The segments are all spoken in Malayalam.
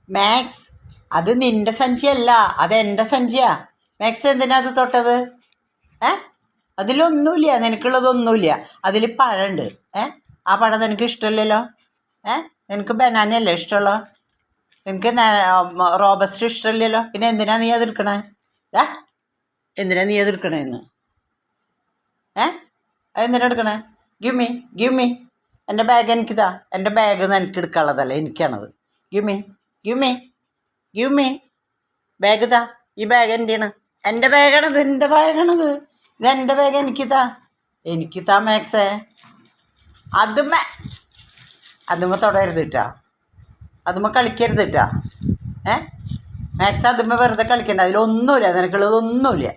മാക്സ്, അത് നിന്റെ സഞ്ചിയല്ല, അത് എൻ്റെ സഞ്ചിയാ. മാക്സ് എന്തിനാ അത് തൊട്ടത്? അതിലൊന്നുമില്ല, നിനക്കുള്ളതൊന്നുമില്ല. അതിൽ പഴമുണ്ട്. ആ പഴം നിനക്ക് ഇഷ്ടമില്ലല്ലോ. നിനക്ക് ബനാനയല്ലേ ഇഷ്ടമുള്ള? നിനക്ക് റോബസ്റ്റ് ഇഷ്ടമില്ലല്ലോ. പിന്നെ എന്തിനാ നീ അതെടുക്കണേ? എന്തിനാ നീ അതെടുക്കണേന്ന്? അതെന്തിനാ എടുക്കണേ? Give me. എൻ്റെ ബാഗ് എനിക്കിതാ. എൻ്റെ ബാഗ് നിനക്ക് എടുക്കാനുള്ളതല്ല, എനിക്കാണത്. ഗിവ് മീ ബാഗ് ഇതാ. ഈ ബാഗ് എൻ്റെയാണ്. എൻ്റെ ബാഗാണത്, എൻ്റെ ബാഗാണത്. ഇതെൻ്റെ ബാഗ്, എനിക്കിതാ മാക്സേ. അതുമ്മ തൊടരുത് കേട്ടാ, അതുമ്മ കളിക്കരുത് കേട്ടാ. മാക്സ് അതുമ്മ വെറുതെ കളിക്കണ്ട. അതിലൊന്നുമില്ല, നിനക്കുള്ളതൊന്നുമില്ല.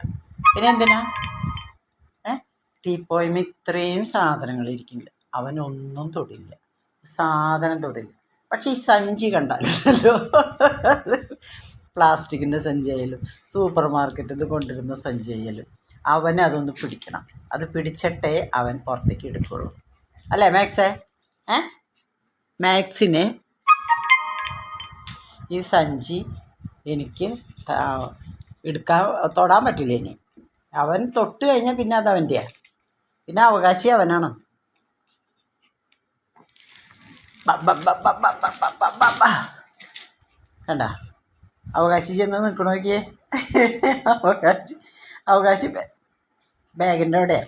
പിന്നെ എന്തിനാ? ടീപ്പോയിന് ഇത്രയും സാധനങ്ങൾ ഇരിക്കുന്നുണ്ട്, അവനൊന്നും തൊടില്ല, സാധനം തൊടില്ല. പക്ഷെ ഈ സഞ്ചി കണ്ടാലോ, പ്ലാസ്റ്റിക്കിൻ്റെ സഞ്ചി ആയാലും സൂപ്പർ മാർക്കറ്റിൽ നിന്ന് കൊണ്ടുവരുന്ന സഞ്ചി ആയാലും അവനതൊന്ന് പിടിക്കണം. അത് പിടിച്ചിട്ടേ അവൻ പുറത്തേക്ക് എടുക്കുള്ളൂ. അല്ലേ മാക്സേ? മാക്സിന് ഈ സഞ്ചി എനിക്ക് തൊടാൻ പറ്റില്ല. ഇനി അവൻ തൊട്ട് കഴിഞ്ഞാൽ പിന്നെ അത് അവൻ്റെയാണ്, പിന്നെ അവകാശി അവനാണ്. കണ്ട, അവകാശി ചെന്ന് നിൽക്കണ നോക്കിയേ. അവകാശി ബാഗിൻ്റെ അവിടെ.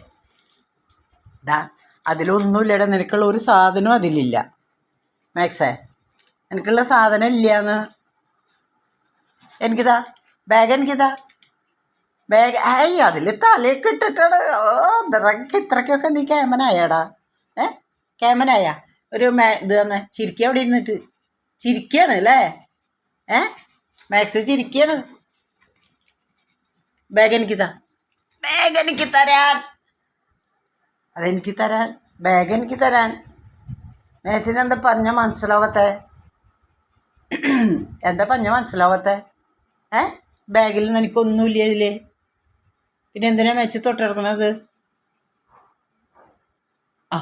അതിലൊന്നുമില്ലടാ, നിനക്കുള്ള ഒരു സാധനവും അതിലില്ല മാക്സേ. എനിക്കുള്ള സാധനം ഇല്ലയെന്ന്. എനിക്കിതാ ബാഗ്, എനിക്കിതാ ബാഗ്. അതിൽ തലയൊക്കെ ഇട്ടിട്ടാണ്. ഇത്രയ്ക്കൊക്കെ നീ ക്യാമനായാടാ. ക്യാമനായ ഒരു ഇത് തന്നെ ചിരിക്കുക. അവിടെ ഇരുന്നിട്ട് ചിരിക്കുകയാണ് അല്ലേ? മാക്സ് ചിരിക്കുകയാണ്. ബാഗ് എനിക്കിതാ. ബാഗ് എനിക്ക് തരാൻ, അതെനിക്ക് തരാൻ, ബാഗ് എനിക്ക് തരാൻ. മാക്സിനെന്താ പറഞ്ഞ മനസ്സിലാവത്തെ? എന്താ പറഞ്ഞ മനസ്സിലാവത്തെ? ബാഗിൽ എനിക്കൊന്നുമില്ല ഇതിൽ. പിന്നെ എന്തിനാ മാച്ച് തൊട്ടിറക്കണത്? ആ